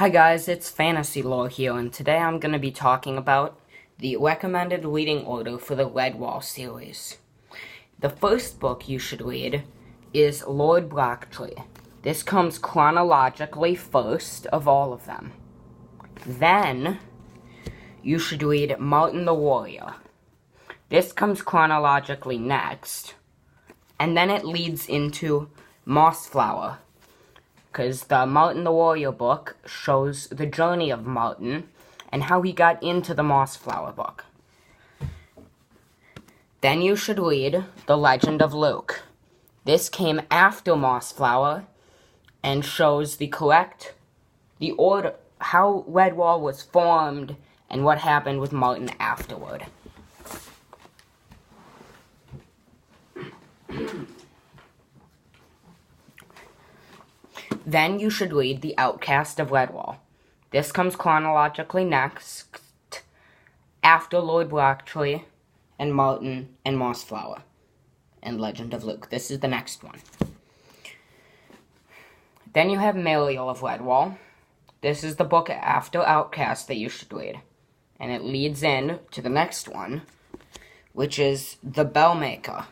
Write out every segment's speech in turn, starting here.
Hi guys, it's Fantasy Lore here, and today I'm going to be talking about the recommended reading order for the Redwall series. The first book you should read is Lord Blacktree. This comes chronologically first of all of them. Then, you should read Martin the Warrior. This comes chronologically next, and then it leads into Mossflower. Because the Martin the Warrior book shows the journey of Martin and how he got into the Mossflower book. Then you should read The Legend of Luke. This came after Mossflower and shows the order, how Redwall was formed and what happened with Martin afterward. Then you should read The Outcast of Redwall. This comes chronologically next, after Lord Blacktree and Martin and Mossflower and Legend of Luke. This is the next one. Then you have Muriel of Redwall. This is the book after Outcast that you should read. And it leads in to the next one, which is The Bellmaker.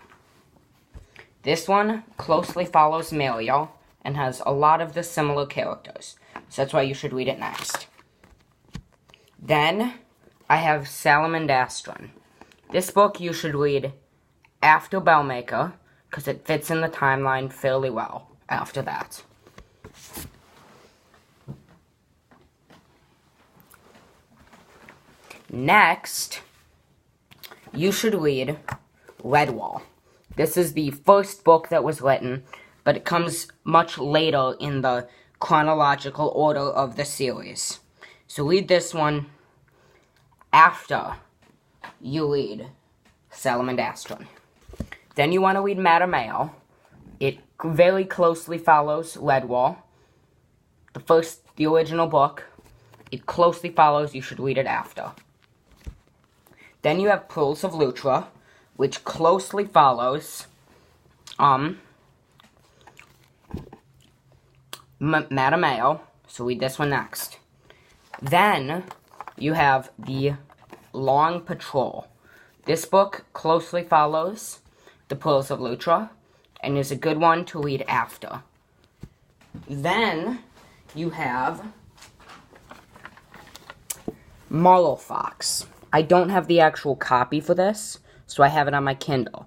This one closely follows Muriel and has a lot of the similar characters. So that's why you should read it next. Then, I have Salamandastron. This book you should read after Bellmaker, because it fits in the timeline fairly well after that. Next, you should read Redwall. This is the first book that was written, but it comes much later in the chronological order of the series. So read this one after you read Salamandastron. Then you want to read Madame Ale. It very closely follows Redwall. The original book. It closely follows, you should read it after. Then you have Pearls of Lutra, which closely follows, Madame Ale, so read this one next. Then, you have The Long Patrol. This book closely follows The Pearls of Lutra, and is a good one to read after. Then, you have Marlfox. I don't have the actual copy for this, so I have it on my Kindle.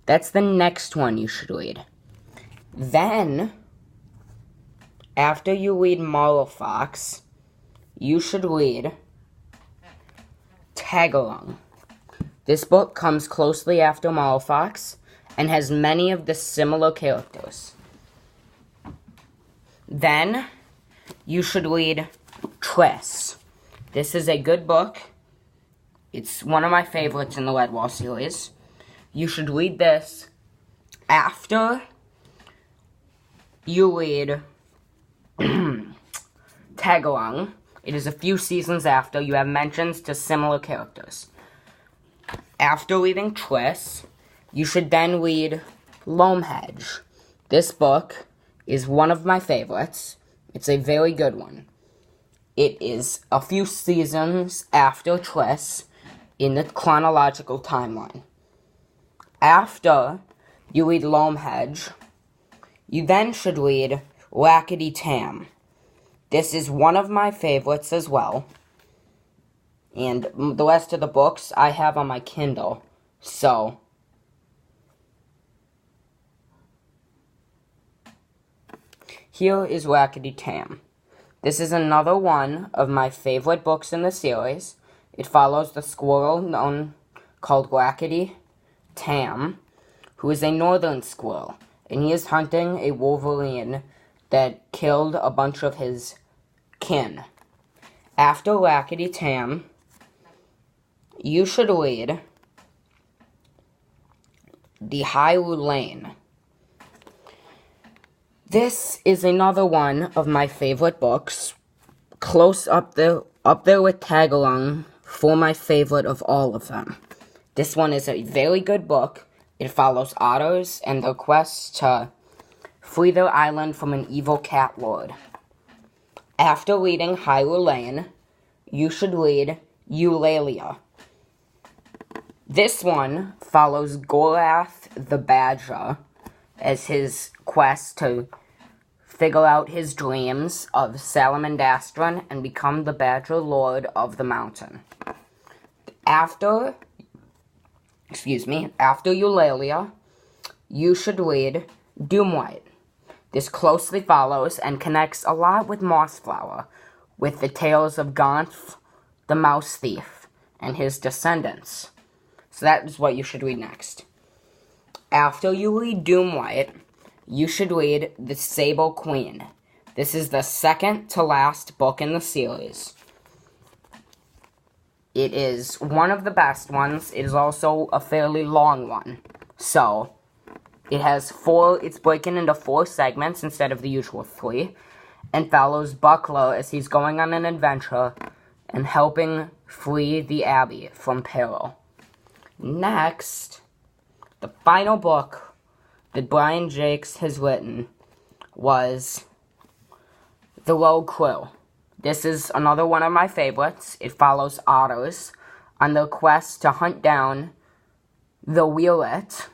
That's the next one you should read. Then, after you read Marlfox, you should read Tagalong. This book comes closely after Marlfox and has many of the similar characters. Then, you should read Triss. This is a good book. It's one of my favorites in the Redwall series. You should read this after you read Tagalong. It is a few seasons after. You have mentions to similar characters. After reading Triss, you should then read Loamhedge. This book is one of my favorites. It's a very good one. It is a few seasons after Triss in the chronological timeline. After you read Loamhedge, you then should read Rackety Tam. This is one of my favorites as well. And the rest of the books I have on my Kindle. So, here is Rackety Tam. This is another one of my favorite books in the series. It follows the squirrel called Rackety Tam, who is a northern squirrel, and he is hunting a wolverine that killed a bunch of his kin. After Rackety Tam, you should read The Hyrule Lane. This is another one of my favorite books, close up there with Tagalong for my favorite of all of them. This one is a very good book. It follows otters and their quest to free their island from an evil cat lord. After reading Hyrule Lane, you should read Eulalia. This one follows Gorath the Badger as his quest to figure out his dreams of Salamandastron and become the Badger Lord of the Mountain. After Eulalia, you should read Doomwhite. This closely follows and connects a lot with Mossflower, with the tales of Gonf, the Mouse Thief, and his descendants. So that is what you should read next. After you read Doomwhite, you should read The Sable Queen. This is the second to last book in the series. It is one of the best ones. It is also a fairly long one. So, it's broken into 4 segments instead of the usual 3, and follows Buckler as he's going on an adventure and helping free the Abbey from peril. Next, the final book that Brian Jakes has written was The Rogue Crew. This is another one of my favorites. It follows otters on their quest to hunt down the Wheelet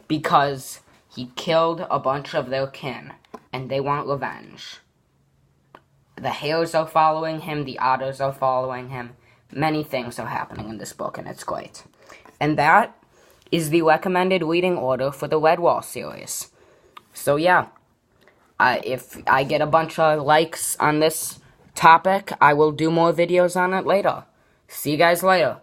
because he killed a bunch of their kin, and they want revenge. The hares are following him, the otters are following him. Many things are happening in this book, and it's great. And that is the recommended reading order for the Redwall series. So yeah, if I get a bunch of likes on this topic, I will do more videos on it later. See you guys later.